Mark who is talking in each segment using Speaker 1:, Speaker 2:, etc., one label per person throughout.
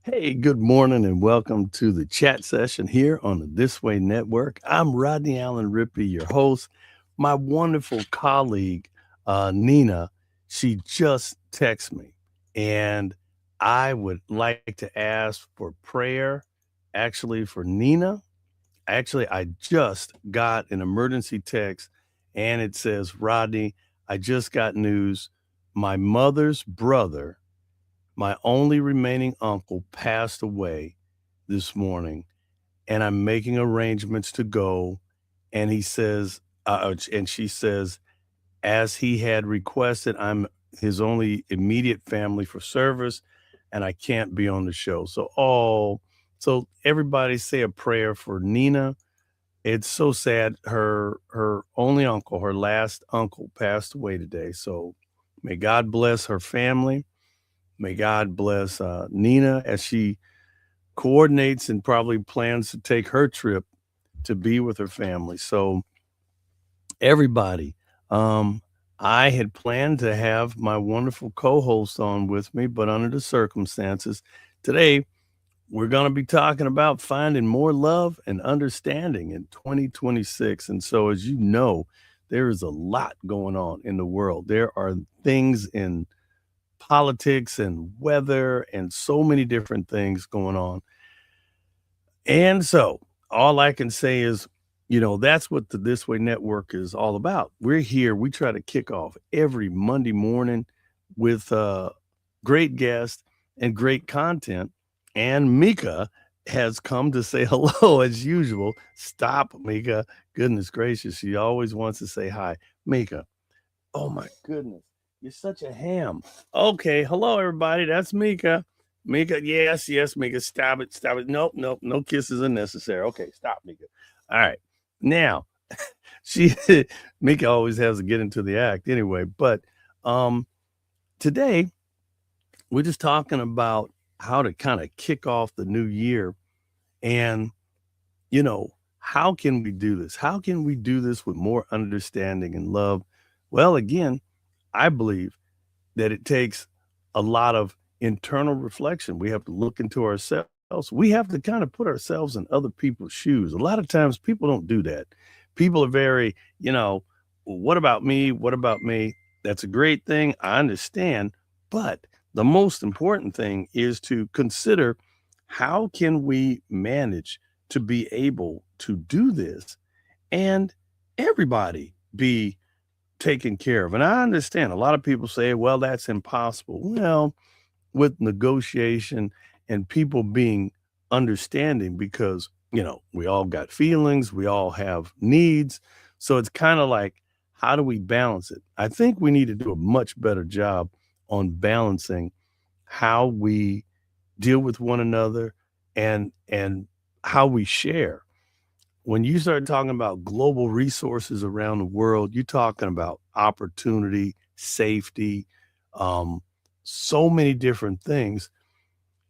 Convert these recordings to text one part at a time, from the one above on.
Speaker 1: Hey, good morning and welcome to the chat session here on the This Way Network. I'm Rodney Allen Rippey, your host. My wonderful colleague, Nina, she just texted me, and I would like to ask for prayer actually for Nina. Actually, I just got an emergency text and it says, Rodney, I just got news. My mother's brother, my only remaining uncle, passed away this morning, and I'm making arrangements to go. And he says, and she says, as he had requested, I'm his only immediate family for service, and I can't be on the show. So everybody say a prayer for Nina. It's so sad. Her only uncle, her last uncle, passed away today. So may God bless her family. May God bless Nina as she coordinates and probably plans to take her trip to be with her family. So, everybody, I had planned to have my wonderful co host on with me, but under the circumstances, today we're going to be talking about finding more love and understanding in 2026. And so, as you know, there is a lot going on in the world. There are things in politics and weather and so many different things going on. And so all I can say is, that's what the This Way Network is all about. We're here. We try to kick off every Monday morning with great guests and great content. And Mika has come to say hello as usual. Stop, Mika. Goodness gracious. She always wants to say hi. Mika. Oh my goodness. You're such a ham. Okay. Hello, everybody. That's Mika. Mika. Yes, Mika. Stop it. Stop it. Nope. No kisses are necessary. Okay. Stop, Mika. All right. Now, she Mika always has to get into the act anyway. But today we're just talking about how to kind of kick off the new year. And, how can we do this? How can we do this with more understanding and love? Well, again, I believe that it takes a lot of internal reflection. We have to look into ourselves. We have to kind of put ourselves in other people's shoes. A lot of times people don't do that. People are very, what about me? What about me? That's a great thing. I understand. But the most important thing is to consider, how can we manage to be able to do this and everybody be taken care of? And I understand a lot of people say, well, that's impossible. Well, with negotiation and people being understanding, because, we all got feelings, we all have needs. So it's kind of like, how do we balance it? I think we need to do a much better job on balancing how we deal with one another and how we share. When you start talking about global resources around the world, you're talking about opportunity, safety, so many different things.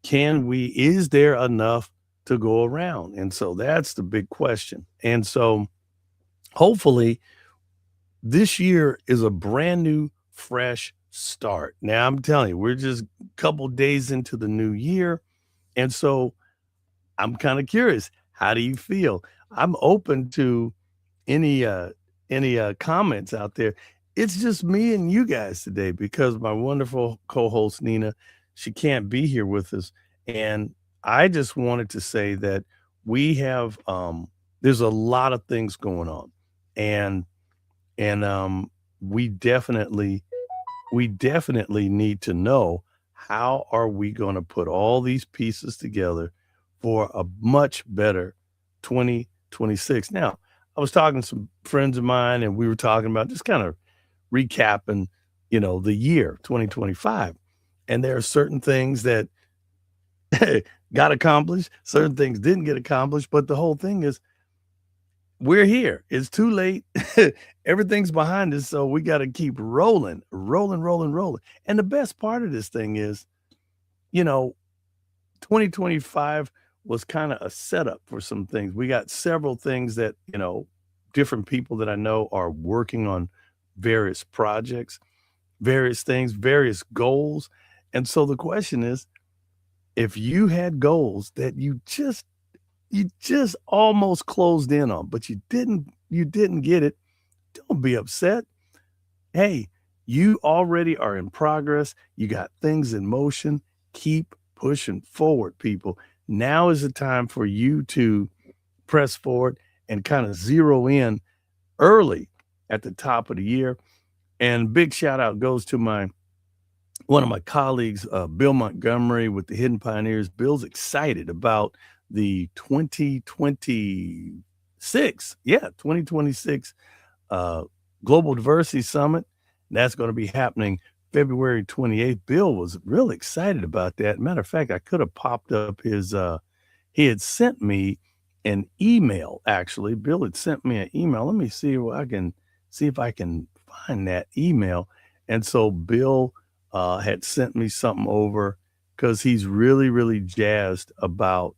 Speaker 1: Is there enough to go around? And so that's the big question. And so hopefully this year is a brand new, fresh start. Now, I'm telling you, we're just a couple days into the new year. And so I'm kind of curious, how do you feel? I'm open to any comments out there. It's just me and you guys today because my wonderful co-host Nina, she can't be here with us. And I just wanted to say that we have there's a lot of things going on. And we definitely need to know, how are we going to put all these pieces together for a much better 2026. Now, I was talking to some friends of mine and we were talking about just kind of recapping, the year 2025. And there are certain things that got accomplished, certain things didn't get accomplished, but the whole thing is, we're here. It's too late. Everything's behind us. So we got to keep rolling. And the best part of this thing is, 2025 was kind of a setup for some things. We got several things that, different people that I know are working on various projects, various things, various goals. And so the question is, if you had goals that you just almost closed in on, but you didn't get it, don't be upset. Hey, you already are in progress. You got things in motion. Keep pushing forward, people. Now is the time for you to press forward and kind of zero in early at the top of the year. And big shout out goes to my one of my colleagues, Bill Montgomery with the Hidden Pioneers. Bill's excited about the 2026 uh, Global Diversity Summit. That's going to be happening February 28th. Bill was real excited about that. Matter of fact, I could have popped up he had sent me an email, actually. Bill had sent me an email. Let me see if I can find that email. And so Bill had sent me something over because he's really, really jazzed about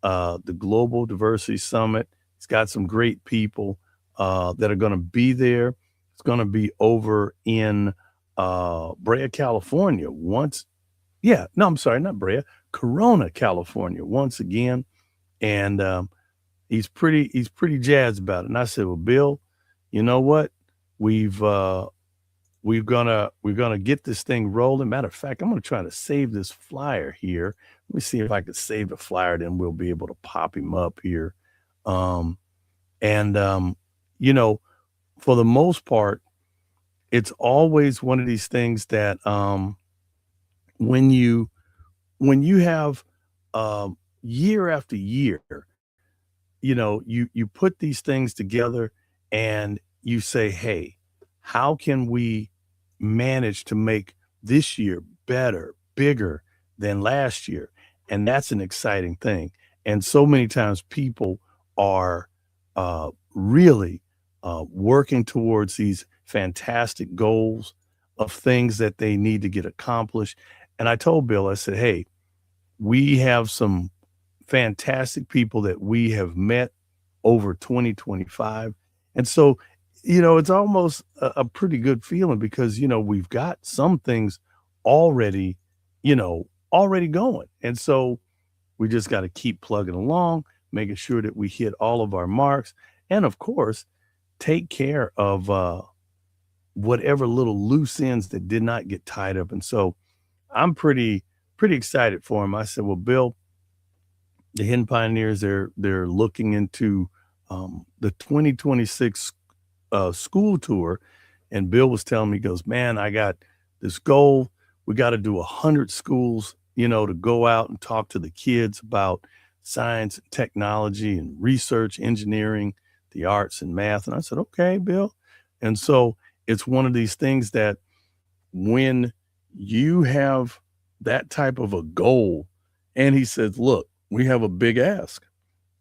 Speaker 1: the Global Diversity Summit. He's got some great people that are going to be there. It's going to be over in Brea, California. I'm sorry, not Brea, Corona, California, once again. And he's pretty jazzed about it. And I said, well, Bill, you know what? We're gonna get this thing rolling. Matter of fact, I'm gonna try to save this flyer here. Let me see if I could save the flyer, then we'll be able to pop him up here. Um, and you know, for the most part, it's always one of these things that when you when you have year after year, you put these things together and you say, hey, how can we manage to make this year better, bigger than last year? And that's an exciting thing. And so many times people are really working towards these fantastic goals of things that they need to get accomplished. And I told Bill, I said, hey, we have some fantastic people that we have met over 2025. And so, it's almost a pretty good feeling because, we've got some things already, already going. And so we just got to keep plugging along, making sure that we hit all of our marks. And of course, take care of whatever little loose ends that did not get tied up. And so I'm pretty excited for him. I said, well, Bill, the Hidden Pioneers, they're looking into the 2026 school tour. And Bill was telling me, he goes, man, I got this goal. We got to do 100 schools, to go out and talk to the kids about science and technology and research, engineering, the arts and math. And I said, okay, Bill. And so it's one of these things that when you have that type of a goal, and he says, look, we have a big ask.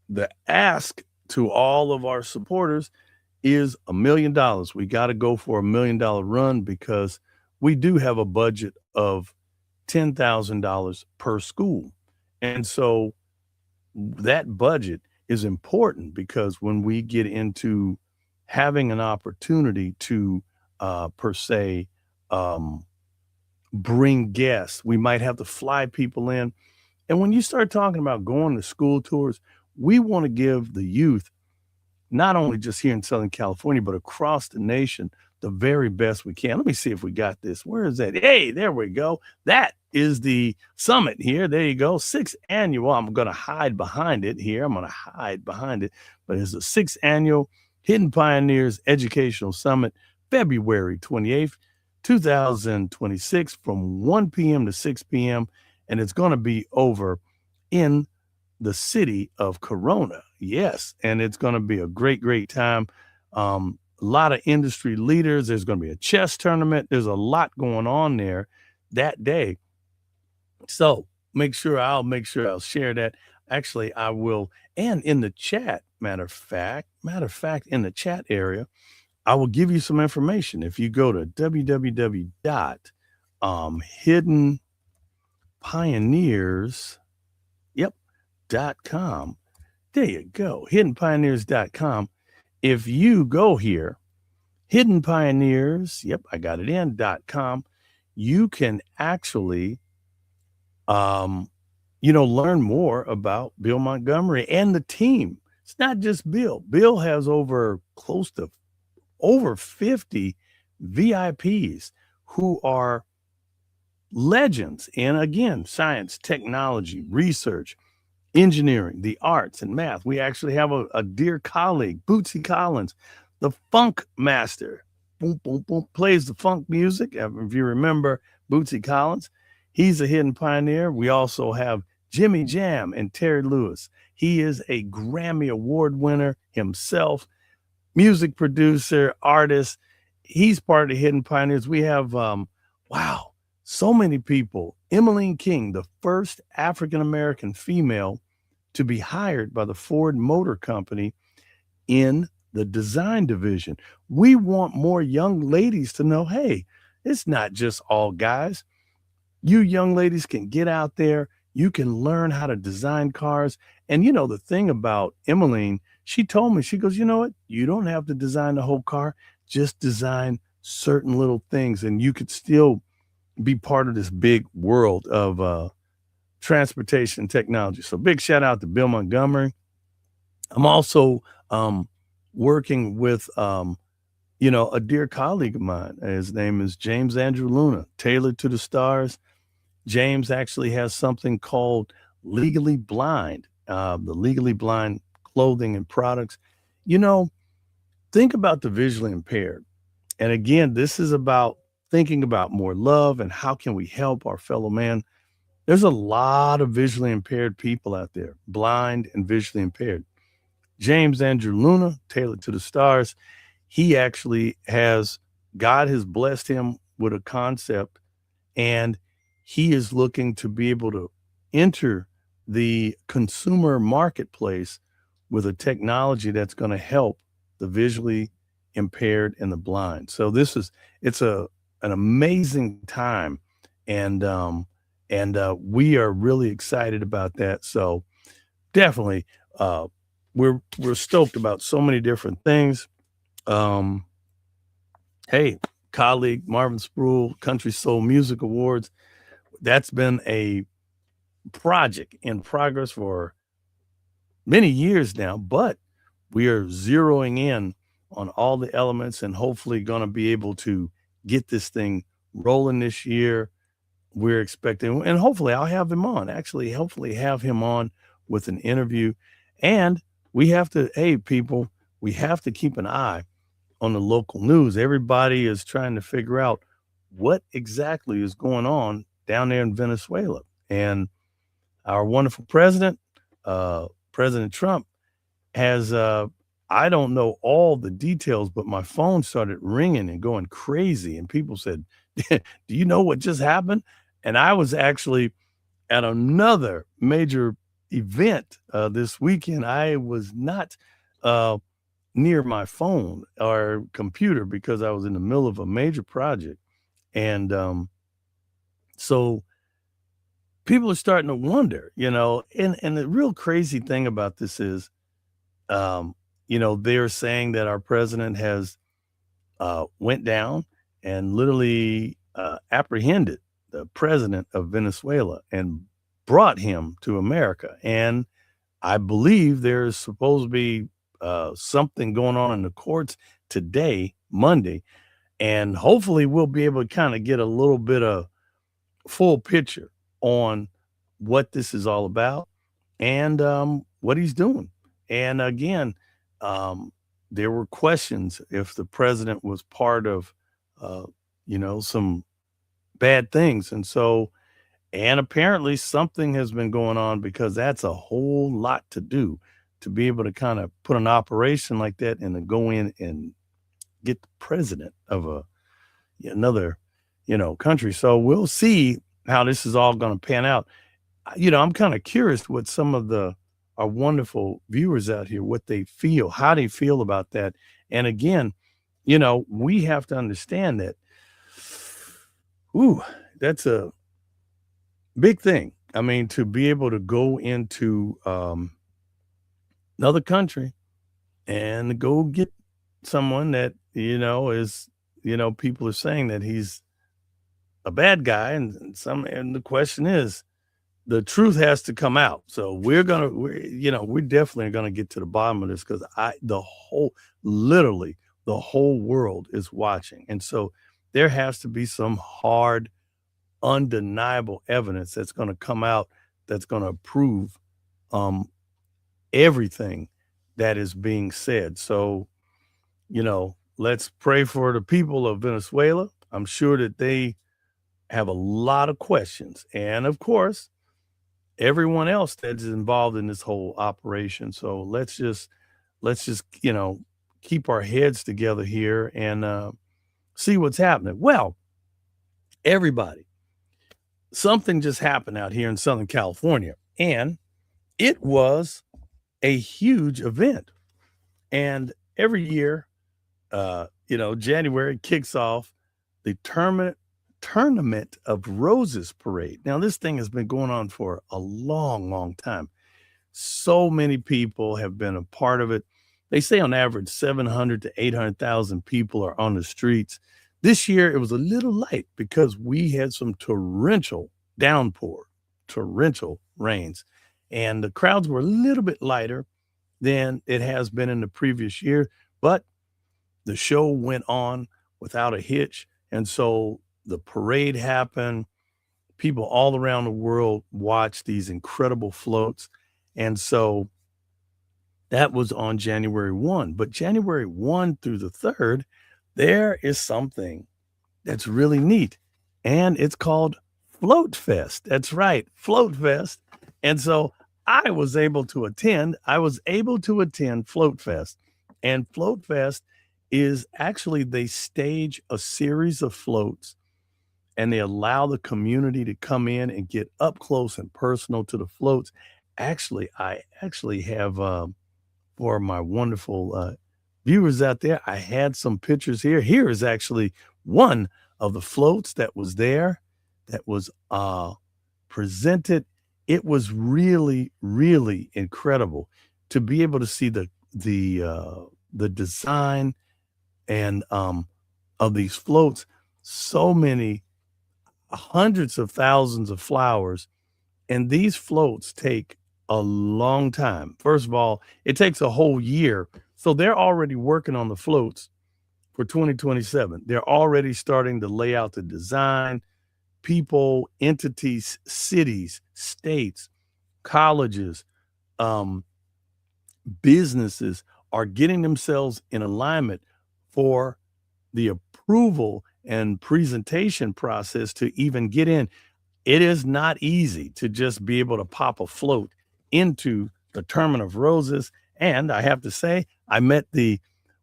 Speaker 1: The ask to all of our supporters is $1 million. We got to go for $1 million run because we do have a budget of $10,000 per school. And so that budget is important because when we get into having an opportunity to, per se, bring guests, we might have to fly people in. And when you start talking about going to school tours, we want to give the youth, not only just here in Southern California, but across the nation, the very best we can. Let me see if we got this. Where is that? Hey, there we go. That is the summit here. There you go. 6th annual. I'm going to hide behind it here. I'm going to hide behind it. But it's the 6th annual Hidden Pioneers Educational Summit, February 28th, 2026, from 1 p.m. to 6 p.m. And it's going to be over in the city of Corona. Yes. And it's going to be a great, great time. A lot of industry leaders. There's going to be a chess tournament. There's a lot going on there that day. So I'll share that. Actually, I will. And in the chat, matter of fact, in the chat area, I will give you some information. If you go to www.hiddenpioneers, yep, hiddenpioneers.com. There you go, hiddenpioneers.com. If you go here, Hidden Pioneers, yep, I got it in.com, you can actually, um, learn more about Bill Montgomery and the team. It's not just Bill. Bill has close to over 50 VIPs who are legends in, again, science, technology, research, engineering, the arts, and math. We actually have a dear colleague, Bootsy Collins, the funk master. Boom, boom, boom, plays the funk music. If you remember Bootsy Collins, he's a hidden pioneer. We also have Jimmy Jam and Terry Lewis. He is a Grammy Award winner himself, music producer, artist. He's part of the Hidden Pioneers. We have, wow, so many people. Emmeline King, the first African-American female to be hired by the Ford Motor Company in the design division. We want more young ladies to know, hey, it's not just all guys. You young ladies can get out there. You can learn how to design cars. And the thing about Emmeline, she told me, she goes, you know what? You don't have to design the whole car. Just design certain little things, and you could still be part of this big world of transportation technology. So big shout out to Bill Montgomery. I'm also working with a dear colleague of mine. His name is James Andrew Luna, Tailored to the Stars. James actually has something called Legally Blind, the Legally Blind clothing and products. Think about the visually impaired. And again, this is about thinking about more love and how can we help our fellow man. There's a lot of visually impaired people out there, blind and visually impaired. James Andrew Luna, Tailored to the Stars, he actually God has blessed him with a concept, and he is looking to be able to enter the consumer marketplace with a technology that's going to help the visually impaired and the blind. So it's an amazing time, and we are really excited about that. So definitely, we're stoked about so many different things. Hey, colleague Marvin Spruill, Country Soul Music Awards. That's been a project in progress for many years now, but we are zeroing in on all the elements and hopefully going to be able to get this thing rolling this year. We're expecting, and hopefully I'll have him on, hopefully have him on with an interview. And we have to, hey, people, we have to keep an eye on the local news. Everybody is trying to figure out what exactly is going on down there in Venezuela. And our wonderful president, President Trump, has, I don't know all the details, but my phone started ringing and going crazy. And people said, do you know what just happened? And I was actually at another major event this weekend. I was not near my phone or computer because I was in the middle of a major project. And so people are starting to wonder, and the real crazy thing about this is, they're saying that our president has went down and literally apprehended the president of Venezuela and brought him to America. And I believe there's supposed to be something going on in the courts today, Monday, and hopefully we'll be able to kind of get a little bit of full picture on what this is all about and what he's doing. And again, there were questions if the president was part of, some bad things. And apparently something has been going on, because that's a whole lot to do to be able to kind of put an operation like that and to go in and get the president of another, country. So we'll see how this is all going to pan out. I'm kind of curious what some of our wonderful viewers out here, what they feel, how they feel about that. And again, we have to understand that, that's a big thing I mean, to be able to go into another country and go get someone that, is, people are saying that he's a bad guy, and the question is, the truth has to come out. So we're definitely gonna get to the bottom of this, because literally the whole world is watching. And so there has to be some hard, undeniable evidence that's gonna come out, that's gonna prove um everything that is being said. So, let's pray for the people of Venezuela. I'm sure that they have a lot of questions. And of course, everyone else that's involved in this whole operation. So let's just keep our heads together here and see what's happening. Well, everybody, something just happened out here in Southern California, and it was a huge event. And every year, January kicks off the Tournament of Roses parade. Now, this thing has been going on for a long, long time. So many people have been a part of it. They say on average 700 to 800,000 people are on the streets. This year it was a little light because we had some torrential rains, and the crowds were a little bit lighter than it has been in the previous year, but the show went on without a hitch. And so the parade happened. People all around the world watched these incredible floats. And so that was on January 1. But January 1 through the 3rd, there is something that's really neat. And it's called Float Fest. That's right, Float Fest. And so I was able to attend Float Fest. And Float Fest is actually, they stage a series of floats, and they allow the community to come in and get up close and personal to the floats. Actually, I actually have, for my wonderful viewers out there, I had some pictures here. Here is actually one of the floats that was there, that was presented. It was really, really incredible to be able to see the design and of these floats. So many, hundreds of thousands of flowers, and these floats take a long time. First of all, it takes a whole year. So they're already working on the floats for 2027. They're already starting to lay out the design. People, entities, cities, states, colleges, businesses are getting themselves in alignment for the approval and presentation process to even get in. It is not easy to just be able to pop a float into the Tournament of Roses. And I have to say, I met the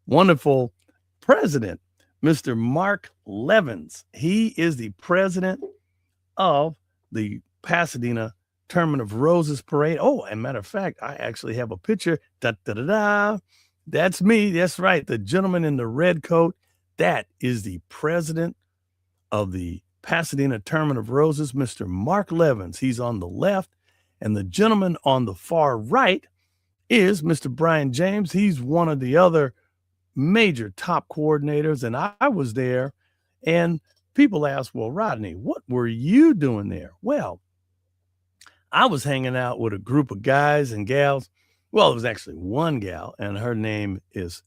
Speaker 1: wonderful president, Mr. Mark Levins. He is the president of the Pasadena Tournament of Roses parade. Oh, and matter of fact, I actually have a picture. Da, da, da, da. That's me. That's right. The gentleman in the red coat. That is the president of the Pasadena Tournament of Roses, Mr. Mark Levins. He's on the left. And the gentleman on the far right is Mr. Brian James. He's one of the other major top coordinators. And I was there, and people ask, well, Rodney, what were you doing there? Well, I was hanging out with a group of guys and gals. Well, it was actually one gal, and her name is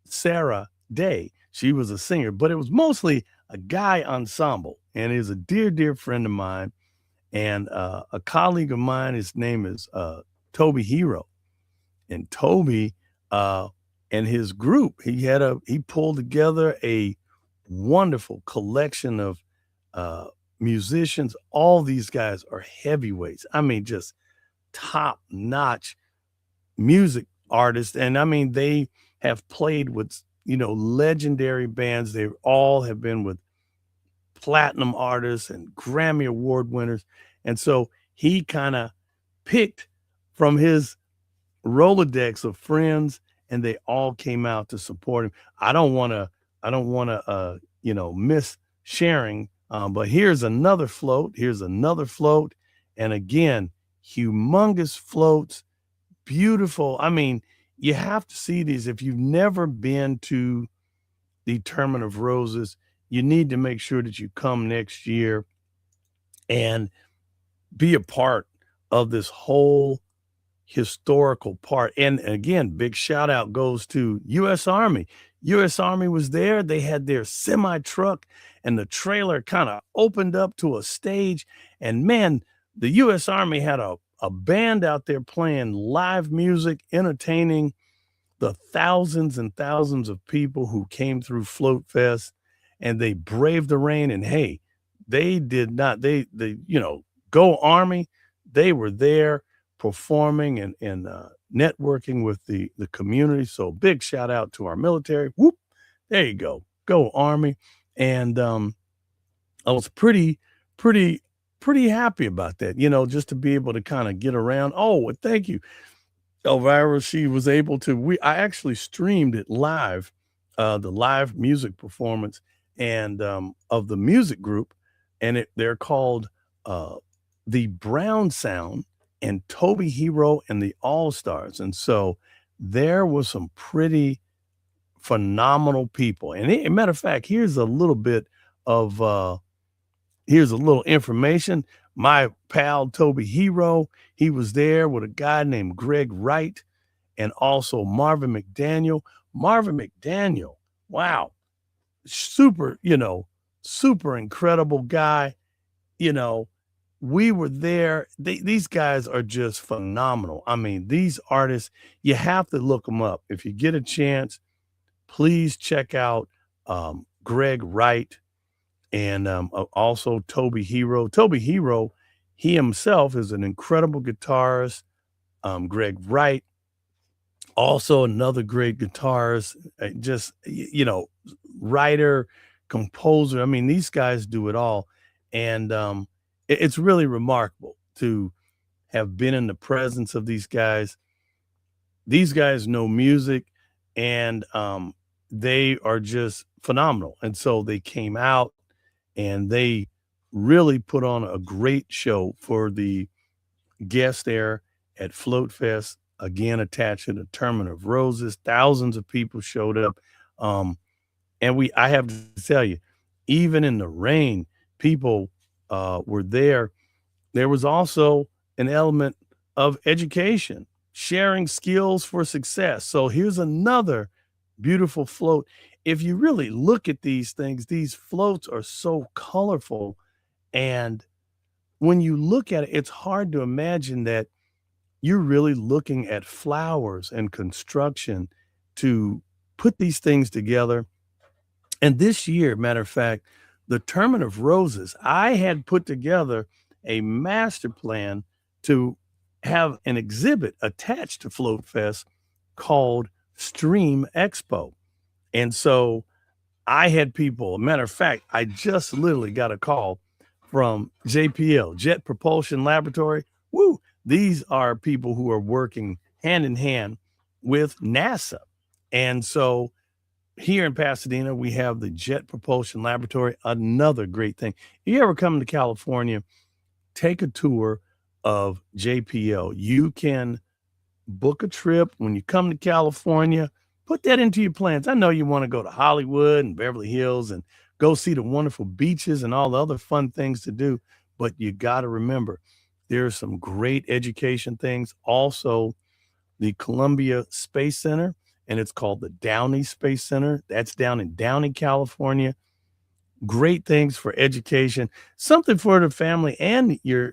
Speaker 1: Sarah Day. She was a singer, but it was mostly a guy ensemble, and is a dear, dear friend of mine, and a colleague of mine. His name is Toby Hero, and Toby and his group, he pulled together a wonderful collection of musicians. All these guys are heavyweights. I mean, just top-notch music artists. And I mean, they have played with, legendary bands. They all have been with platinum artists and Grammy Award winners. And so he kind of picked from his Rolodex of friends, and they all came out to support him. I don't want to miss sharing. But here's another float. And again, humongous floats, beautiful. I mean, you have to see these. If you've never been to the Tournament of Roses, you need to make sure that you come next year and be a part of this whole historical part. And again, big shout out goes to US Army. US Army was there. They had their semi truck and the trailer kind of opened up to a stage. And man, the US Army had a band out there playing live music, entertaining the thousands and thousands of people who came through Float Fest, and they braved the rain. And hey, they did not, go Army. They were there performing and networking with the community. So big shout out to our military. Whoop, there you go Army. And I was pretty pretty happy about that, just to be able to kind of get around. Oh, and thank you, Elvira. She was able to, I actually streamed it live, the live music performance and of the music group, and they're called the Brown Sound and Toby Hero and the All Stars. And so there was some pretty phenomenal people. And a matter of fact, here's a little bit of here's a little information. My pal Toby Hero, he was there with a guy named Greg Wright and also Marvin McDaniel. Marvin McDaniel, wow, super, super incredible guy. We were there. These guys are just phenomenal. I mean, these artists, you have to look them up. If you get a chance, please check out Greg Wright and also Toby Hero. Toby Hero, he himself is an incredible guitarist. Greg Wright, also another great guitarist, just, writer, composer. I mean, these guys do it all. And it's really remarkable to have been in the presence of these guys. These guys know music and they are just phenomenal. And so they came out and they really put on a great show for the guests there at Float Fest, again, attached to the Tournament of Roses. Thousands of people showed up. And I have to tell you, even in the rain, people were there. There was also an element of education, sharing skills for success. So here's another beautiful float. If you really look at these things, these floats are so colorful. And when you look at it, it's hard to imagine that you're really looking at flowers and construction to put these things together. And this year, matter of fact, the Tournament of Roses, I had put together a master plan to have an exhibit attached to Float Fest called Stream Expo. And so I had people, matter of fact, I just literally got a call from JPL, Jet Propulsion Laboratory. Woo! These are people who are working hand in hand with NASA. And so here in Pasadena, we have the Jet Propulsion Laboratory, another great thing. If you ever come to California, take a tour of JPL. You can book a trip when you come to California. Put that into your plans. I know you want to go to Hollywood and Beverly Hills and go see the wonderful beaches and all the other fun things to do, but you got to remember, there are some great education things. Also, the Columbia Space Center, and it's called the Downey Space Center. That's down in Downey, California. Great things for education, something for the family and your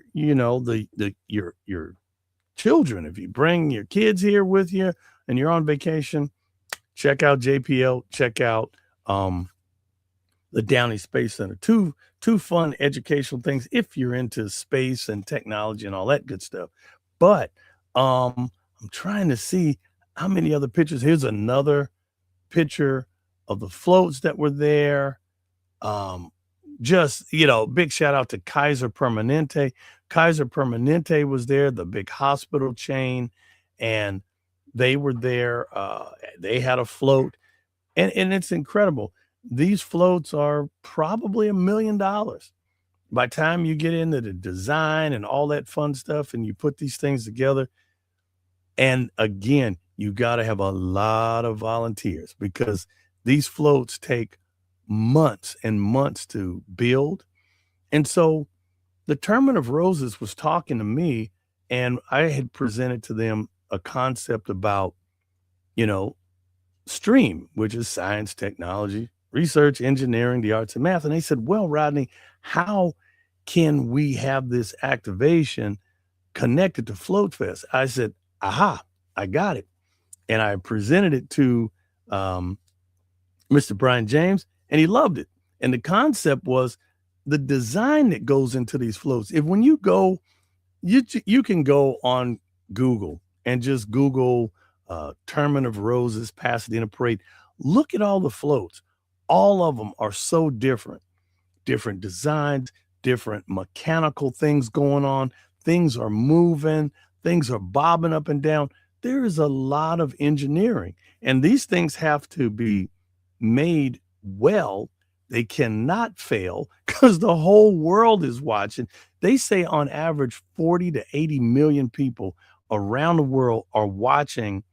Speaker 1: children. If you bring your kids here with you and you're on vacation, check out JPL, check out the Downey Space Center. Two fun educational things if you're into space and technology and all that good stuff. But I'm trying to see how many other pictures. Here's another picture of the floats that were there. Just, big shout out to Kaiser Permanente. Kaiser Permanente was there, the big hospital chain, and they were there. They had a float, and it's incredible. These floats are probably $1 million. By the time you get into the design and all that fun stuff and you put these things together, and again, you got to have a lot of volunteers because these floats take months and months to build. And so the Tournament of Roses was talking to me, and I had presented to them a concept about, you know, STREAM, which is science, technology, research, engineering, the arts, and math. And they said, well, Rodney, how can we have this activation connected to Float Fest? I said, aha, I got it. And I presented it to Mr. Brian James, and he loved it. And the concept was the design that goes into these floats. If when you go, you can go on Google and just Google Tournament of Roses, Pasadena Parade. Look at all the floats. All of them are so different. Different designs, different mechanical things going on. Things are moving. Things are bobbing up and down. There is a lot of engineering. And these things have to be made well. They cannot fail because the whole world is watching. They say on average 40 to 80 million people around the world are watching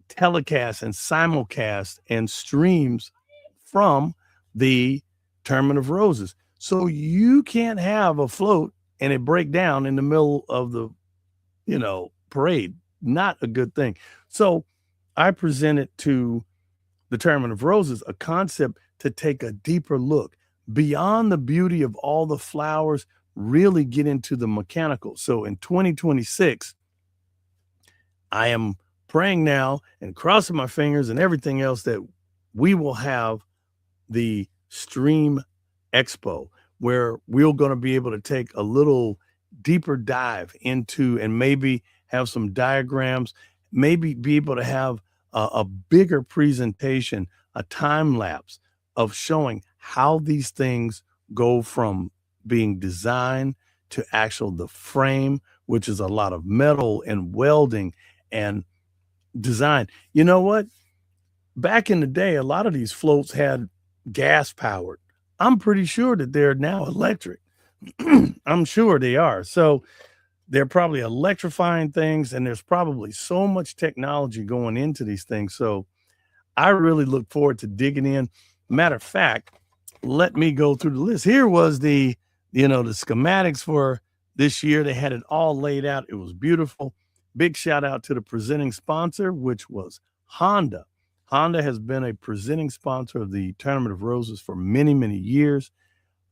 Speaker 1: telecasts and simulcasts and streams from the Tournament of Roses. So you can't have a float and it break down in the middle of the, parade. Not a good thing. So I presented to the Tournament of Roses a concept to take a deeper look beyond the beauty of all the flowers, really get into the mechanical. So in 2026, I am praying now and crossing my fingers and everything else that we will have the Stream Expo, where we're going to be able to take a little deeper dive into and maybe have some diagrams, maybe be able to have a bigger presentation, a time lapse of showing how these things go from being designed to the frame, which is a lot of metal and welding and design. You know what? Back in the day, a lot of these floats had gas powered. I'm pretty sure that they're now electric. I'm sure they are. So they're probably electrifying things, and there's probably so much technology going into these things. So I really look forward to digging in. Matter of fact, let me go through the list. Here was the schematics for this year. They had it all laid out. It was beautiful. Big shout out to the presenting sponsor, which was Honda. Honda has been a presenting sponsor of the Tournament of Roses for many, many years.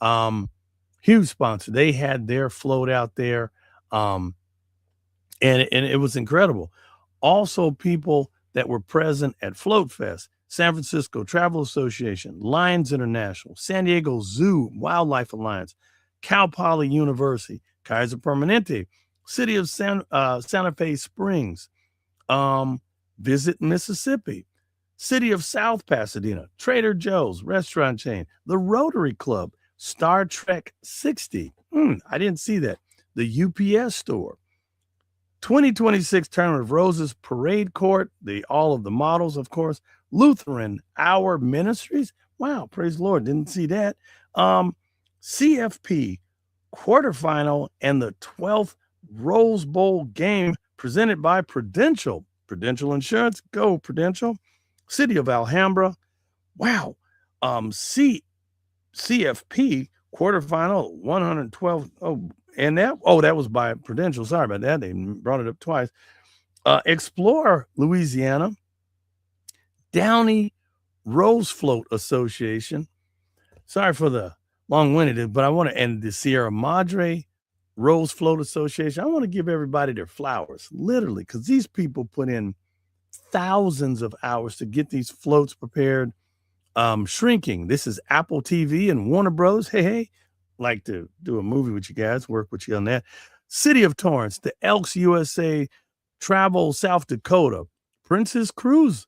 Speaker 1: Huge sponsor. They had their float out there. And it was incredible. Also, people that were present at Float Fest, San Francisco Travel Association, Lions International, San Diego Zoo, Wildlife Alliance, Cal Poly University, Kaiser Permanente, City of Santa Fe Springs, Visit Mississippi, City of South Pasadena, Trader Joe's restaurant chain, the Rotary Club, Star Trek 60. I didn't see that. The UPS store, 2026 Tournament of Roses Parade Court, all of the models, of course, Lutheran Hour Ministries. Wow, praise the Lord. Didn't see that. CFP quarterfinal and the 12th Rose Bowl game presented by Prudential. Prudential Insurance, go Prudential. City of Alhambra. Wow. CFP quarterfinal 112. That was by Prudential. Sorry about that. They brought it up twice. Explore Louisiana, Downey Rose Float Association. Sorry for the long-winded, but I want to end the Sierra Madre Rose Float Association. I want to give everybody their flowers, literally, because these people put in thousands of hours to get these floats prepared. Shrinking. This is Apple TV and Warner Bros. Hey. Like to do a movie with you guys, work with you on that. City of Torrance, the Elks USA, Travel South Dakota, Princess Cruise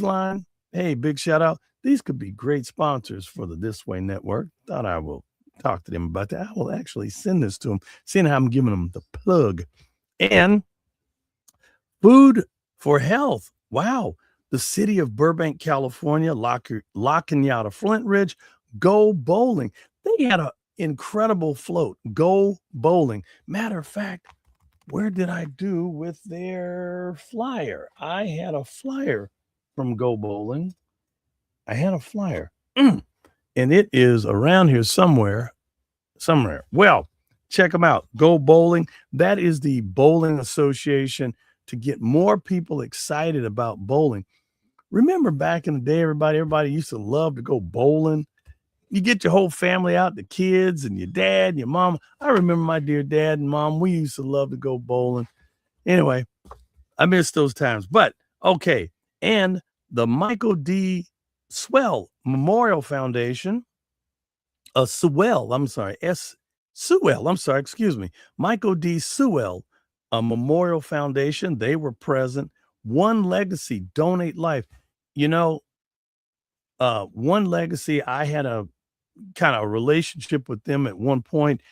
Speaker 1: Line. Hey, big shout out. These could be great sponsors for the This Way Network. Thought I will talk to them about that. I will actually send this to them, seeing how I'm giving them the plug. And Food for Health. Wow. The City of Burbank, California, La Cañada Flint Ridge, Go Bowling. They had incredible float. Go bowling. Matter of fact, where did I do with their flyer? I had a flyer from Go Bowling. I had a flyer. And it is around here somewhere. Somewhere. Well, check them out. Go Bowling. That is the bowling association to get more people excited about bowling. Remember back in the day, everybody used to love to go bowling. You get your whole family out, the kids and your dad and your mom. I remember my dear dad and mom, we used to love to go bowling. Anyway, I miss those times. But okay. And the Michael D. Swell Memorial Foundation, Sewell, I'm sorry, Sewell, I'm sorry, excuse me, Michael D. Sewell, a Memorial Foundation, they were present. One Legacy, Donate Life. You know, One Legacy, I had a kind of a relationship with them at one point.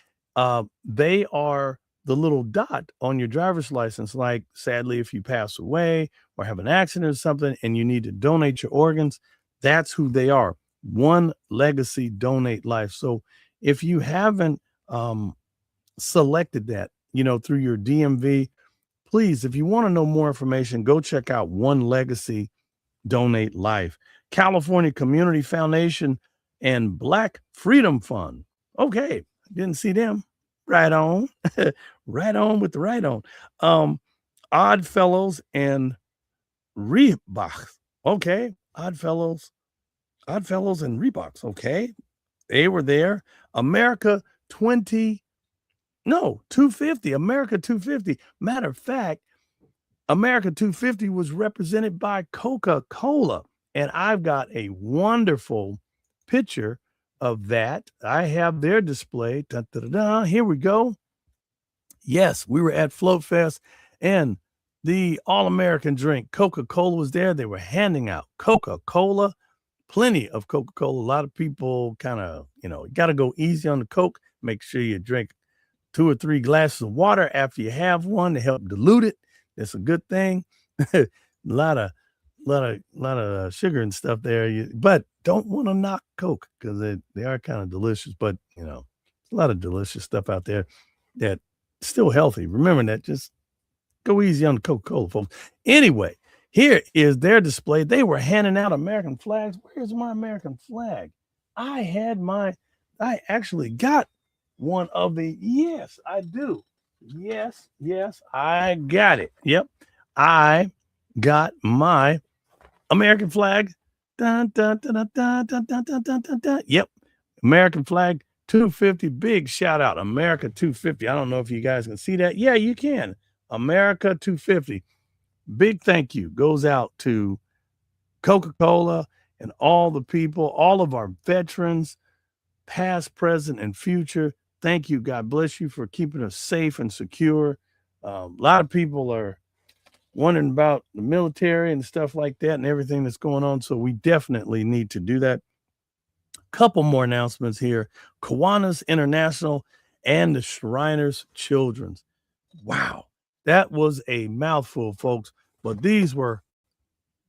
Speaker 1: They are the little dot on your driver's license. Like, sadly, if you pass away or have an accident or something and you need to donate your organs, that's who they are. One Legacy, Donate Life. So if you haven't selected that, through your DMV, please, if you want to know more information, go check out One Legacy, Donate Life. California Community Foundation and Black Freedom Fund. Okay, didn't see them. Right on. Right on with the right on. Odd Fellows and Reebok. Okay, Odd Fellows and Reeboks. Okay, they were there. America 250. America 250. Matter of fact, America 250 was represented by Coca-Cola. And I've got a wonderful picture of that. I have their display. Da, da, da, da. Here we go. Yes, we were at Float Fest and the All-American drink, Coca-Cola, was there. They were handing out Coca-Cola, plenty of Coca-Cola. A lot of people kind of, got to go easy on the Coke. Make sure you drink 2 or 3 glasses of water after you have one to help dilute it. That's a good thing. A lot of sugar and stuff there, but don't want to knock Coke because they are kind of delicious. But a lot of delicious stuff out there that still healthy. Remember that. Just go easy on the Coca-Cola, folks. Anyway, here is their display. They were handing out American flags. Where's my American flag? I actually got one of the. Yes, I do. Yes, I got it. Yep, I got my American flag. Dun, dun, dun, dun, dun, dun, dun, dun, dun, dun, dun. Yep. American flag 250. Big shout out. America 250. I don't know if you guys can see that. Yeah, you can. America 250. Big thank you goes out to Coca-Cola and all the people, all of our veterans, past, present, and future. Thank you. God bless you for keeping us safe and secure. A lot of people are wondering about the military and stuff like that and everything that's going on. So we definitely need to do that. Couple more announcements here. Kiwanis International and the Shriners Children's. Wow. That was a mouthful, folks. But these were,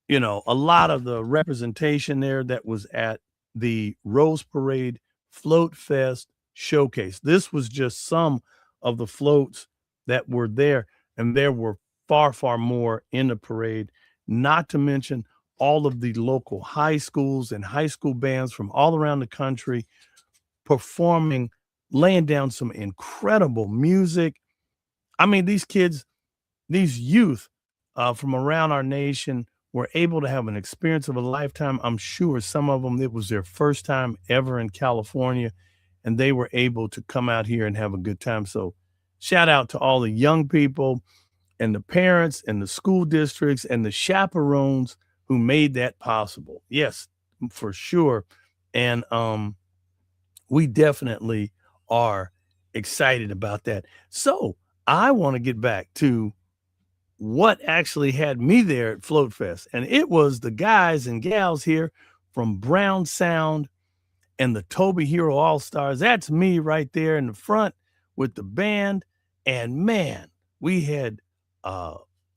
Speaker 1: a lot of the representation there that was at the Rose Parade Float Fest Showcase. This was just some of the floats that were there. And there were far, far more in the parade, not to mention all of the local high schools and high school bands from all around the country performing, laying down some incredible music. I mean, these kids, these youth from around our nation were able to have an experience of a lifetime. I'm sure some of them, it was their first time ever in California, and they were able to come out here and have a good time. So shout out to all the young people and the parents and the school districts and the chaperones who made that possible. Yes, for sure. And we definitely are excited about that. So I want to get back to what actually had me there at Float Fest. And it was the guys and gals here from Brown Sound and the Toby Hero All-Stars. That's me right there in the front with the band. And man, we had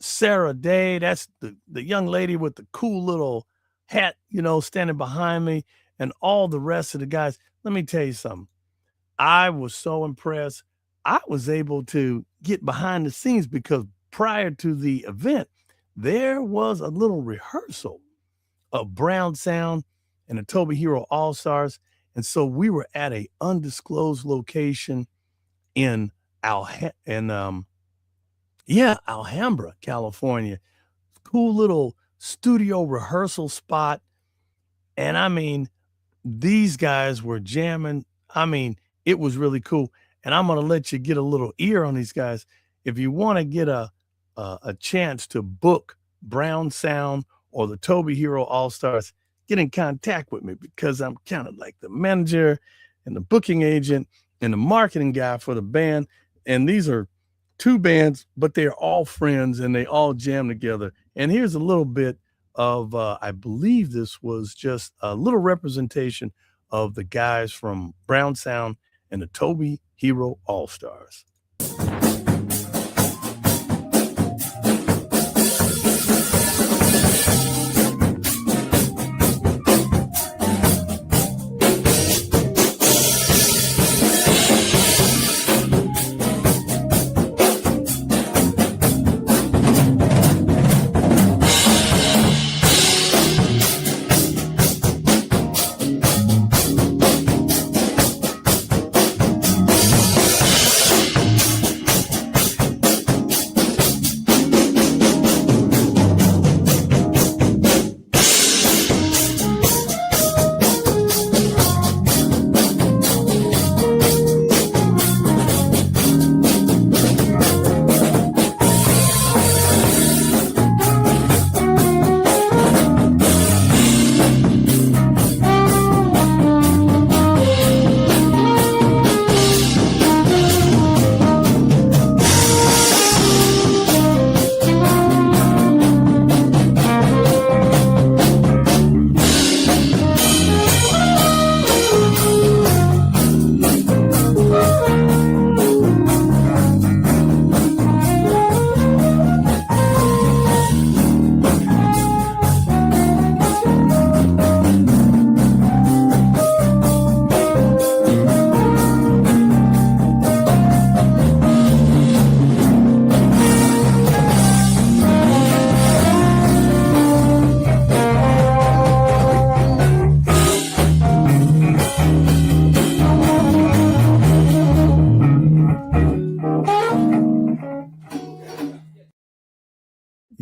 Speaker 1: Sarah Day, that's the young lady with the cool little hat, standing behind me, and all the rest of the guys. Let me tell you something. I was so impressed. I was able to get behind the scenes because prior to the event, there was a little rehearsal of Brown Sound and the Toby Hero All Stars. And so we were at a undisclosed location in Alhambra, California. Cool little studio rehearsal spot. And I mean, these guys were jamming. I mean, it was really cool. And I'm gonna let you get a little ear on these guys. If you want to get a chance to book Brown Sound or the Toby Hero All Stars, get in contact with me because I'm kind of like the manager and the booking agent and the marketing guy for the band. And these are two bands, but they're all friends and they all jam together. And here's a little bit of, I believe this was just a little representation of the guys from Brown Sound and the Toby Hero All Stars.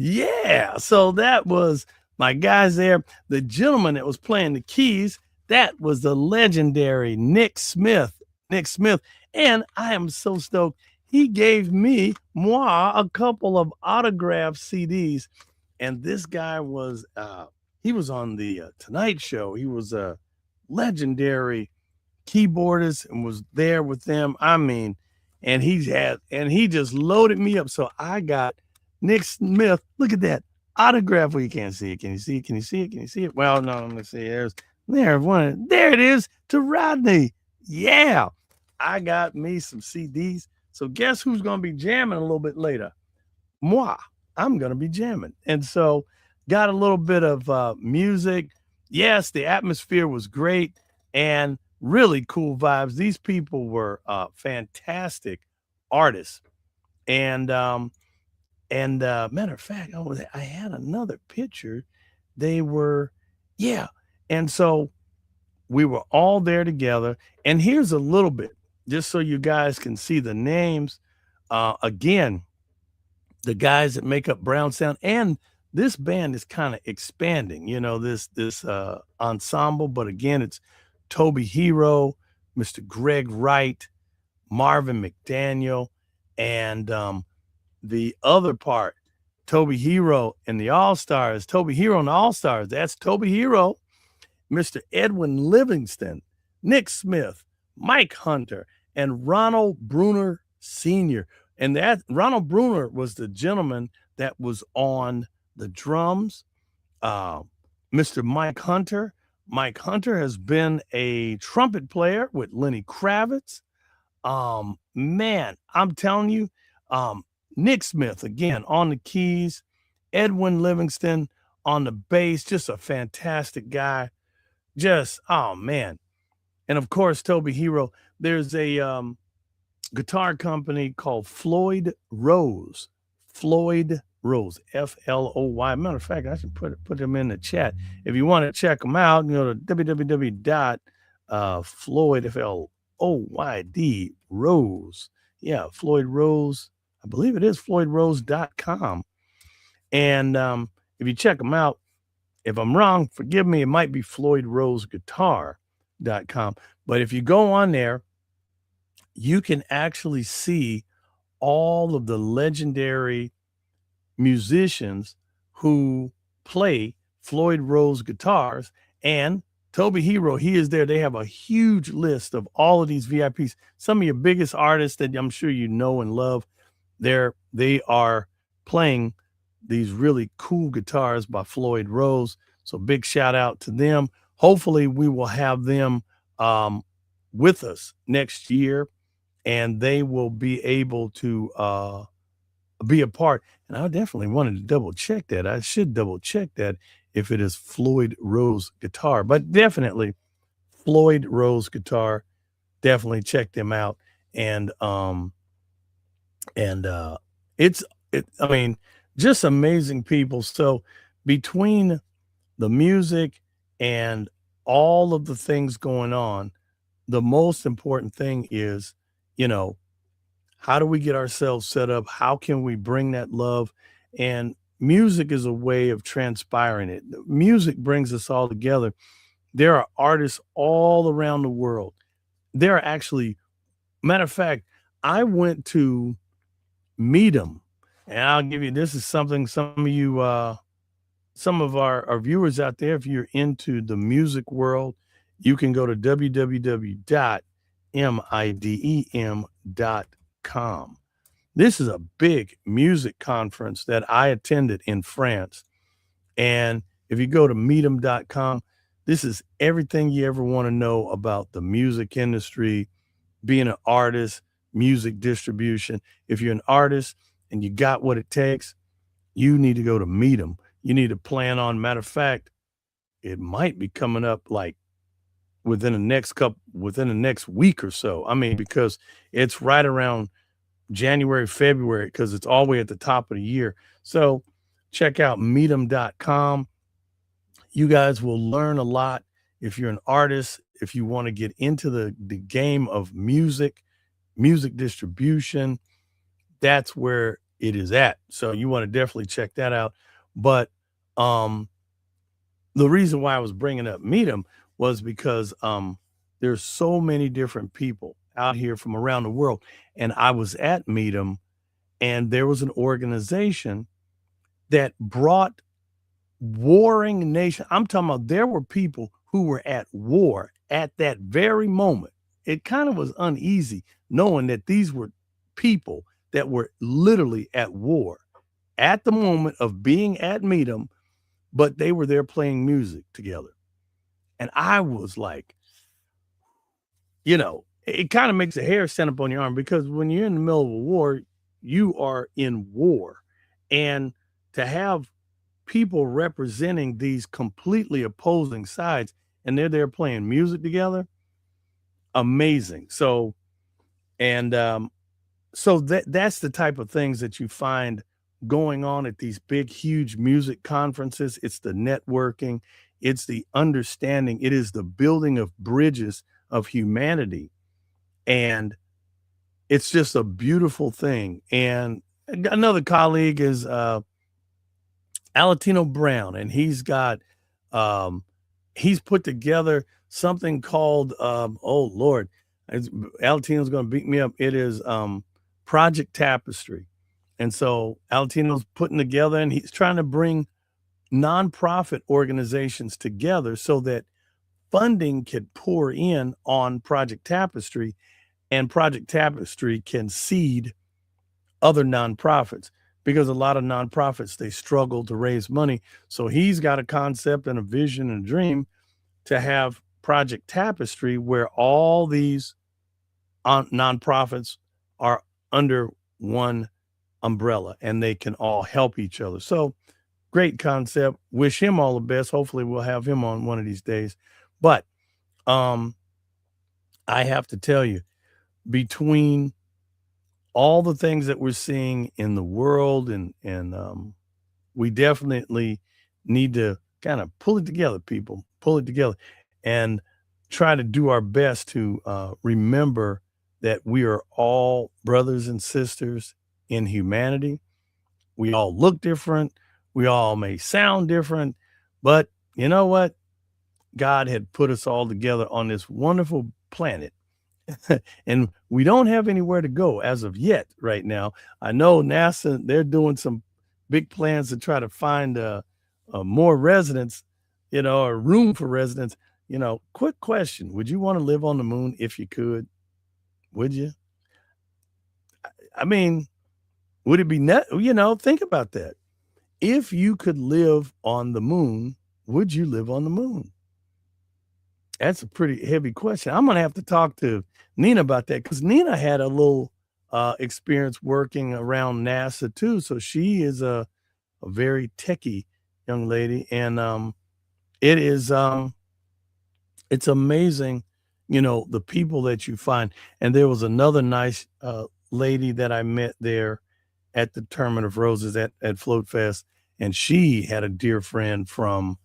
Speaker 1: Yeah, so that was my guys there. The gentleman that was playing the keys, that was the legendary Nick Smith. Nick Smith. And I am so stoked. He gave moi, a couple of autographed CDs. And this guy was he was on the Tonight Show. He was a legendary keyboardist and was there with them. I mean, and he just loaded me up. So I got Nick Smith. Look at that autograph. Well, you can't see it. Can you see it? Can you see it? Can you see it? Well, no, let me see. There it is to Rodney. Yeah. I got me some CDs. So guess who's gonna be jamming a little bit later? Moi. I'm gonna be jamming. And so got a little bit of music. Yes, the atmosphere was great and really cool vibes. These people were fantastic artists. And matter of fact, I had another picture. They were, yeah. And so we were all there together. And here's a little bit, just so you guys can see the names. Again, the guys that make up Brown Sound, and this band is kind of expanding, this ensemble. But again, it's Toby Hero, Mr. Greg Wright, Marvin McDaniel, and the other part, Toby Hero and the All-Stars. Toby Hero and the All-Stars. That's Toby Hero, Mr. Edwin Livingston, Nick Smith, Mike Hunter, and Ronald Bruner Sr. And that Ronald Bruner was the gentleman that was on the drums. Mr. Mike Hunter. Mike Hunter has been a trumpet player with Lenny Kravitz. Man, I'm telling you, Nick Smith, again, on the keys, Edwin Livingston on the bass, just a fantastic guy. Just, oh, man. And, of course, Toby Hero. there's a guitar company called Floyd Rose. Floyd Rose, Floy. Matter of fact, I should put them in the chat. If you want to check them out, you go to www.floyd, Floyd Rose. Yeah, Floyd Rose. I believe it is floydrose.com. And if you check them out, if I'm wrong, forgive me, it might be floydroseguitar.com. But if you go on there, you can actually see all of the legendary musicians who play Floyd Rose guitars. And Toby Hero, he is there. They have a huge list of all of these VIPs. Some of your biggest artists that I'm sure you know and love, they are playing these really cool guitars by Floyd Rose. So big shout out to them. Hopefully we will have them with us next year, and they will be able to be a part. And I definitely wanted to double check that. I should double check that if it is Floyd Rose Guitar, but definitely Floyd Rose Guitar. Definitely check them out. And I mean, just amazing people. So between the music and all of the things going on, the most important thing is, how do we get ourselves set up? How can we bring that love? And music is a way of transpiring it. Music brings us all together. There are artists all around the world. There are actually, matter of fact, I went to meet them. And I'll give you, this is something some of you, some of our viewers out there, if you're into the music world, you can go to www.midem.com. This is a big music conference that I attended in France. And if you go to midem.com, this is everything you ever want to know about the music industry, being an artist, music distribution. If you're an artist and you got what it takes, you need to go to Midem. You need to plan on, matter of fact, it might be coming up like within the next week or so. I mean, because it's right around January, February, because it's all the way at the top of the year. So check out Midem.com. You guys will learn a lot. If you're an artist, if you want to get into the game of music distribution, that's where it is at. So you want to definitely check that out. But the reason why I was bringing up Midem was because there's so many different people out here from around the world. And I was at Midem, and there was an organization that brought warring nation. I'm talking about there were people who were at war at that very moment. It kind of was uneasy knowing that these were people that were literally at war at the moment of being at Midem, but they were there playing music together. And I was like, it kind of makes a hair stand up on your arm, because when you're in the middle of a war, you are in war. And to have people representing these completely opposing sides, and they're there playing music together, amazing. So, and that's the type of things that you find going on at these big, huge music conferences. It's the networking, it's the understanding, it is the building of bridges of humanity. And it's just a beautiful thing. And another colleague is Alatino Brown, and he's got he's put together something called oh Lord, Alatino's going to beat me up. It is Project Tapestry. And so Alatino's putting together, and he's trying to bring nonprofit organizations together so that funding can pour in on Project Tapestry, and Project Tapestry can seed other nonprofits, because a lot of nonprofits, they struggle to raise money. So he's got a concept and a vision and a dream to have Project Tapestry, where all these nonprofits are under one umbrella and they can all help each other. So great concept. Wish him all the best. Hopefully we'll have him on one of these days. But I have to tell you, between all the things that we're seeing in the world, and we definitely need to kind of pull it together, people, pull it together, and try to do our best to remember that we are all brothers and sisters in humanity. We all look different. We all may sound different, but you know what? God had put us all together on this wonderful planet. And we don't have anywhere to go as of yet right now. I know NASA, they're doing some big plans to try to find more residents, or room for residents. Quick question. Would you want to live on the moon if you could? Would you? I mean, would it be think about that. If you could live on the moon, would you live on the moon? That's a pretty heavy question. I'm gonna have to talk to Nina about that, because Nina had a little experience working around NASA too. So she is a very techie young lady, and it is it's amazing, the people that you find. And there was another nice lady that I met there at the Tournament of Roses at Float Fest, and she had a dear friend from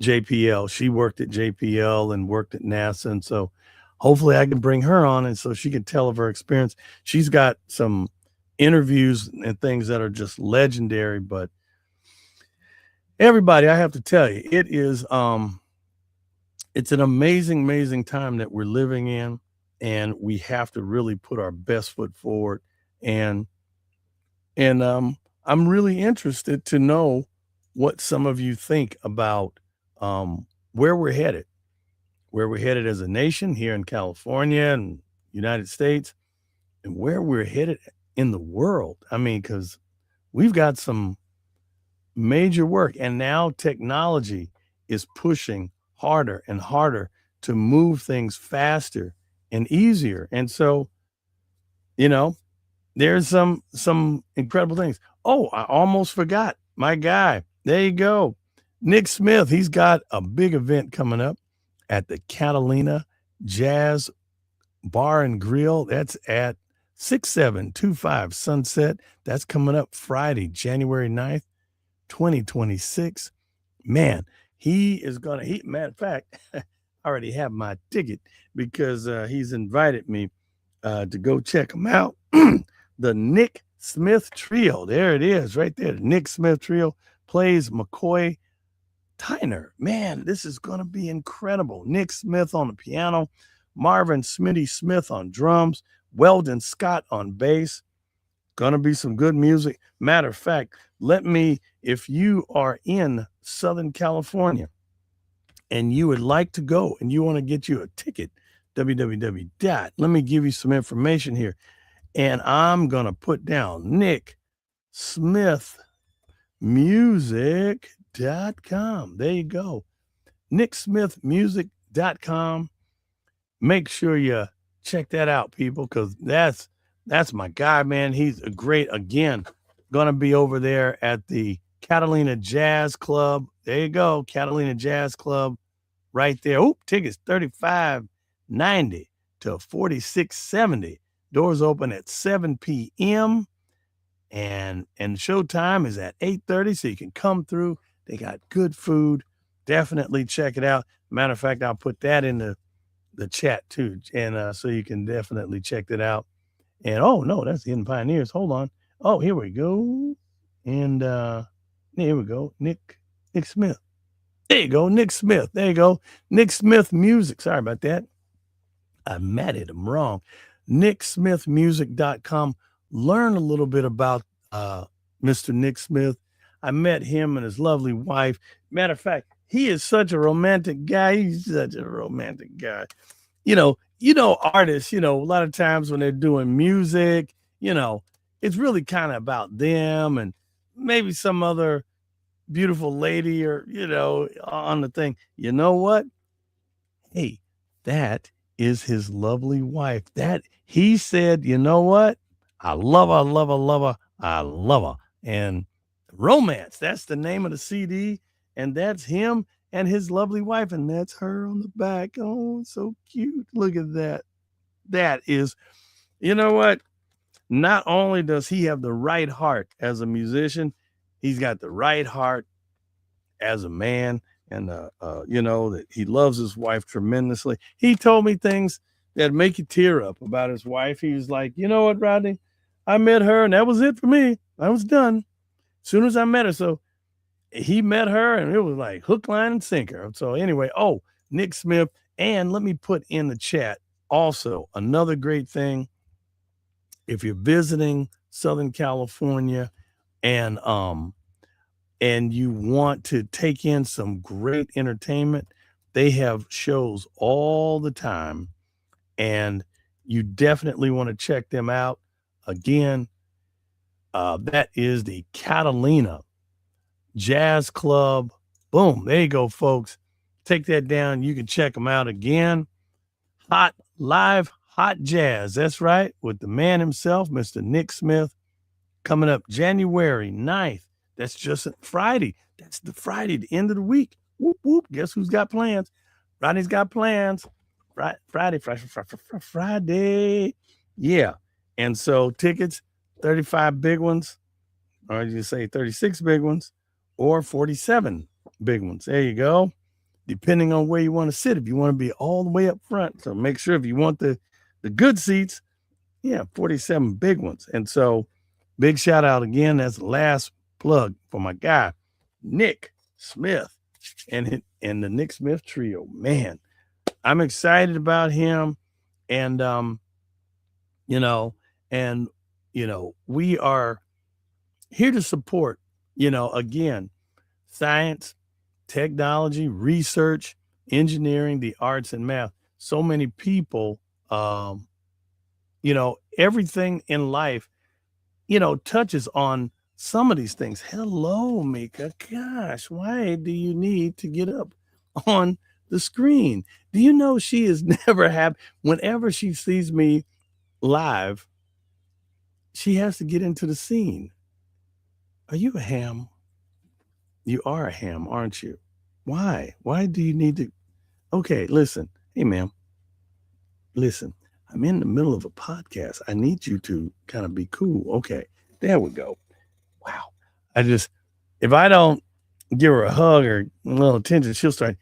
Speaker 1: JPL. She worked at JPL and worked at NASA, and so hopefully I can bring her on, and so she can tell of her experience. She's got some interviews and things that are just legendary. But everybody, I have to tell you, it is it's an amazing time that we're living in, and we have to really put our best foot forward. And I'm really interested to know what some of you think about where we're headed as a nation here in California and United States, and where we're headed in the world. I mean, because we've got some major work, and now technology is pushing harder and harder to move things faster and easier. And so, there's some incredible things. Oh, I almost forgot my guy. There you go. Nick Smith. He's got a big event coming up at the Catalina Jazz Bar and Grill. That's at 6725 Sunset. That's coming up Friday, January 9th, 2026. Man, he is going to, matter of fact, I already have my ticket, because he's invited me to go check him out. The Nick Smith Trio. There it is right there. The Nick Smith Trio plays McCoy Tyner. Man, this is going to be incredible. Nick Smith on the piano, Marvin Smitty Smith on drums, Weldon Scott on bass. Going to be some good music. Matter of fact, if you are in Southern California and you would like to go and you want to get you a ticket, let me give you some information here. And I'm going to put down NickSmithMusic.com. There you go. NickSmithMusic.com. Make sure you check that out, people, because that's my guy, man. He's a great, again, going to be over there at the Catalina Jazz Club. There you go. Catalina Jazz Club right there. Oh, tickets $35.90 to $46.70. Doors open at 7 p.m. and showtime is at 8:30, so you can come through. They got good food. Definitely check it out. Matter of fact, I'll put that in the chat too, and so you can definitely check that out. And oh no, that's the Hidden Pioneers. Hold on. Oh, here we go. And here we go. Nick Smith. There you go. Nick Smith. There you go. Nick Smith Music. Sorry about that. I matted him wrong. NickSmithMusic.com. Learn a little bit about Mr. Nick Smith. I met him and his lovely wife. Matter of fact, he is such a romantic guy. He's such a romantic guy. Artists, a lot of times when they're doing music, it's really kind of about them and maybe some other beautiful lady or, on the thing. You know what? Hey, that is his lovely wife. That he said, you know what? I love her, love her, love her. I love her. And Romance, that's the name of the CD. And that's him and his lovely wife. And that's her on the back. Oh, so cute. Look at that. that is, you know what? Not only does he have the right heart as a musician, he's got the right heart as a man, and that he loves his wife tremendously. He told me things that make you tear up about his wife. He was like, you know what, Rodney? I met her, and that was it for me. I was done as soon as I met her. So he met her, and it was like hook, line, and sinker. So anyway, Nick Smith, and let me put in the chat also another great thing. If you're visiting Southern California and you want to take in some great entertainment, they have shows all the time, and you definitely want to check them out. Again, that is the Catalina Jazz Club. Boom, there you go, folks. Take that down. You can check them out again. Hot jazz. That's right, with the man himself, Mr. Nick Smith, coming up January 9th. That's just Friday. That's the Friday, the end of the week. Whoop, whoop. Guess who's got plans? Rodney's got plans. Friday. Yeah. And so tickets, 35 big ones, or you say 36 big ones, or 47 big ones. There you go. Depending on where you want to sit. If you want to be all the way up front, so make sure if you want the good seats, 47 big ones. And so big shout out again. That's the last plug for my guy, Nick Smith, and the Nick Smith Trio. Man, I'm excited about him. And, we are here to support, again, science, technology, research, engineering, the arts, and math. So many people, everything in life, touches on some of these things. Hello, Mika. Gosh, why do you need to get up on the screen? Do you know she is never happy? Whenever she sees me live, she has to get into the scene. Are you a ham? You are a ham, aren't you? Why? Why do you need to? Okay, listen. Hey, ma'am. Listen, I'm in the middle of a podcast. I need you to kind of be cool. Okay, there we go. Wow. If I don't give her a hug or a little attention, she'll start,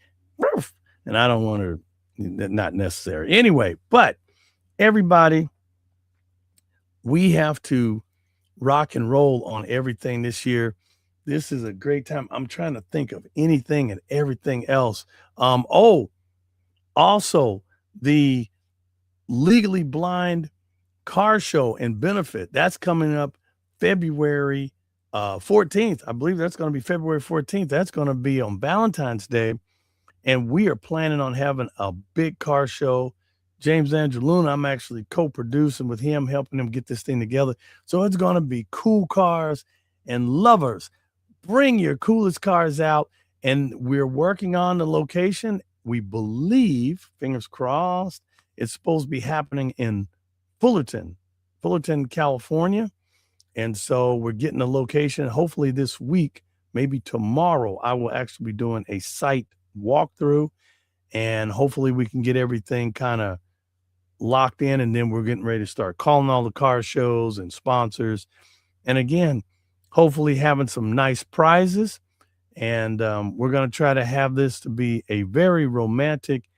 Speaker 1: and I don't want her, not necessary. Anyway, but everybody, we have to rock and roll on everything this year. This is a great time. I'm trying to think of anything and everything else. Also the Legally Blind car show and benefit. That's coming up February 14th. I believe that's going to be February 14th. That's going to be on Valentine's Day. And we are planning on having a big car show. James Andrew Luna, I'm actually co-producing with him, helping him get this thing together. So it's going to be cool cars and lovers. Bring your coolest cars out. And we're working on the location. We believe, fingers crossed, it's supposed to be happening in Fullerton, California. And so we're getting a location. Hopefully this week, maybe tomorrow, I will actually be doing a site walkthrough, and hopefully we can get everything kind of locked in. And then we're getting ready to start calling all the car shows and sponsors. And again, hopefully having some nice prizes. And we're going to try to have this to be a very romantic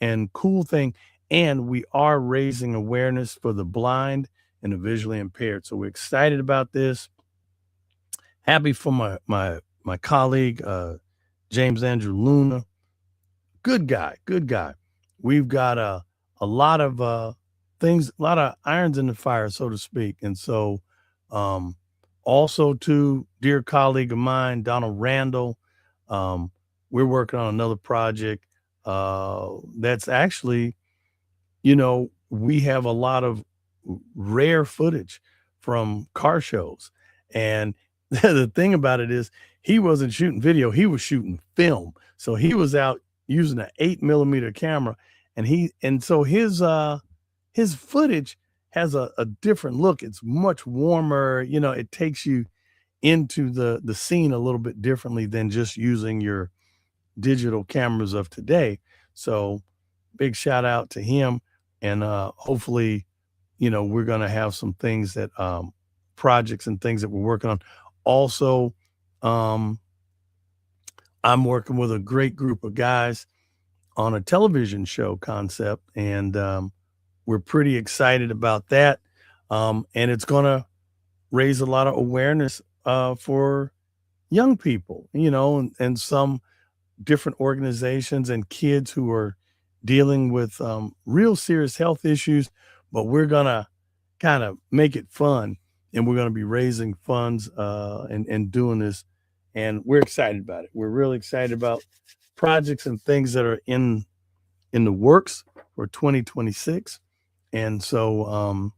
Speaker 1: and cool thing. And we are raising awareness for the blind and the visually impaired. So we're excited about this. Happy for my colleague, James Andrew Luna. Good guy. We've got a lot of things, a lot of irons in the fire, so to speak. And so also to dear colleague of mine, Donald Randall, we're working on another project that's actually, we have a lot of rare footage from car shows. And the thing about it is he wasn't shooting video, he was shooting film. So he was out using an 8mm camera, and so his footage has a different look. It's much warmer, it takes you into the scene a little bit differently than just using your digital cameras of today. So big shout out to him. And hopefully, we're going to have some things that projects and things that we're working on. Also, um, I'm working with a great group of guys on a television show concept, and we're pretty excited about that. And it's going to raise a lot of awareness for young people, and some different organizations and kids who are dealing with real serious health issues. But we're going to kind of make it fun, and we're going to be raising funds and doing this. And we're excited about it. We're really excited about projects and things that are in the works for 2026. And so,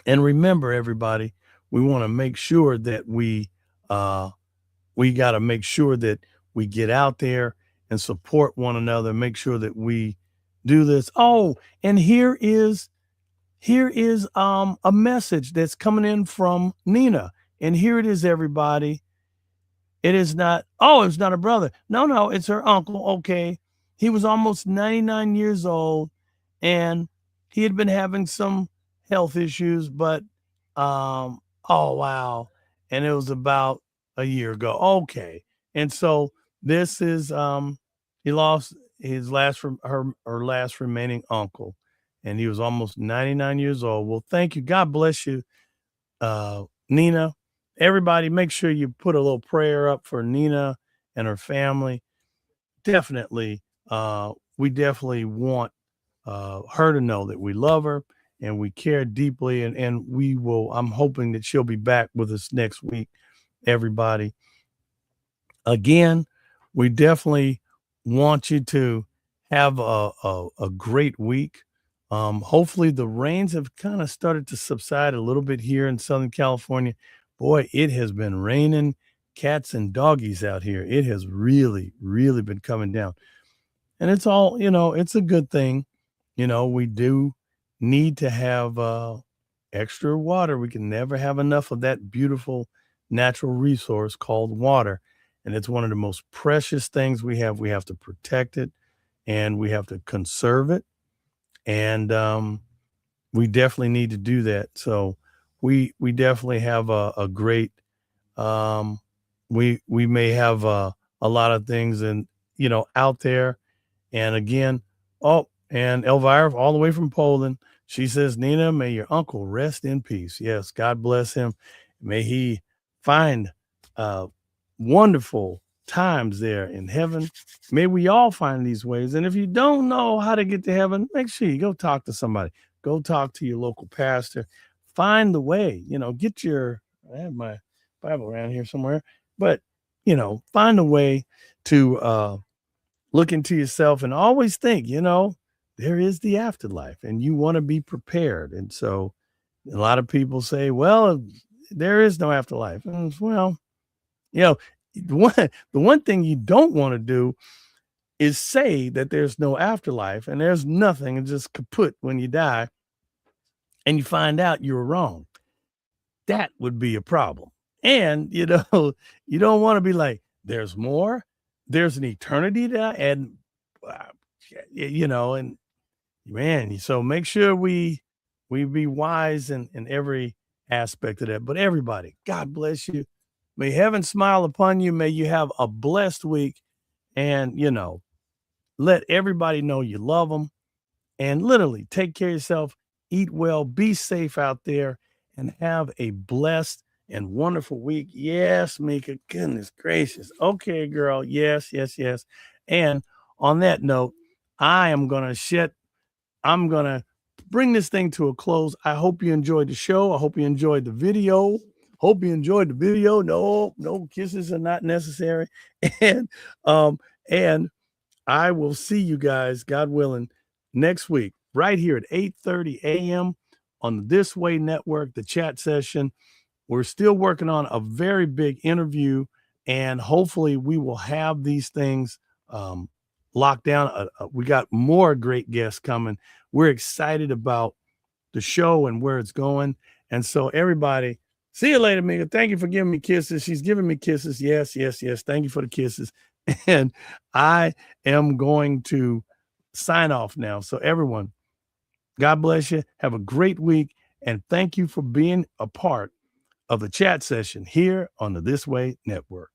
Speaker 1: and remember, everybody, we want to make sure that we got to make sure that we get out there and support one another, make sure that we do this. Oh, and here is a message that's coming in from Nina. And here it is, everybody. It is not, oh, it's not a brother. No, it's her uncle. Okay. He was almost 99 years old, and he had been having some health issues, but oh wow. And it was about a year ago. Okay. And so this is he lost his her last remaining uncle, and he was almost 99 years old. Well, thank you. God bless you, Nina. Everybody, make sure you put a little prayer up for Nina and her family. Definitely, we definitely want her to know that we love her and we care deeply, and we will. I'm hoping that she'll be back with us next week. Everybody, again, we definitely want you to have a great week. Hopefully the rains have kind of started to subside a little bit here in Southern California. Boy, it has been raining cats and doggies out here. It has really, really been coming down. And it's all, it's a good thing. We do need to have extra water. We can never have enough of that beautiful natural resource called water. And it's one of the most precious things we have. We have to protect it, and we have to conserve it. And we definitely need to do that. So we definitely have a great we may have a lot of things and out there. And again, and Elvira, all the way from Poland, she says, Nina, may your uncle rest in peace. Yes, God bless him. May he find wonderful times there in heaven. May we all find these ways. And if you don't know how to get to heaven, make sure you go talk to somebody. Go talk to your local pastor. Find the way. Get your, I have my Bible around here somewhere, but find a way to look into yourself and always think, there is the afterlife, and you want to be prepared. And so a lot of people say, well, there is no afterlife. And well, the one thing you don't want to do is say that there's no afterlife and there's nothing, and just kaput when you die and you find out you were wrong. That would be a problem. And, you don't want to be like, there's more, there's an eternity there. And, and man, so make sure we be wise in every aspect of that. But everybody, God bless you. May heaven smile upon you. May you have a blessed week. And, let everybody know you love them. And literally take care of yourself, eat well, be safe out there, and have a blessed and wonderful week. Yes, Mika, goodness gracious. Okay, girl. Yes. And on that note, I'm going to bring this thing to a close. I hope you enjoyed the show. I hope you enjoyed the video. No kisses are not necessary. And I will see you guys, God willing, next week, right here at 8:30 a.m. on the This Way Network, the chat session. We're still working on a very big interview, and hopefully we will have these things locked down. We got more great guests coming. We're excited about the show and where it's going. And so everybody, see you later, Mika. Thank you for giving me kisses. She's giving me kisses. Yes. Thank you for the kisses. And I am going to sign off now. So everyone, God bless you. Have a great week. And thank you for being a part of the chat session here on the This Way Network.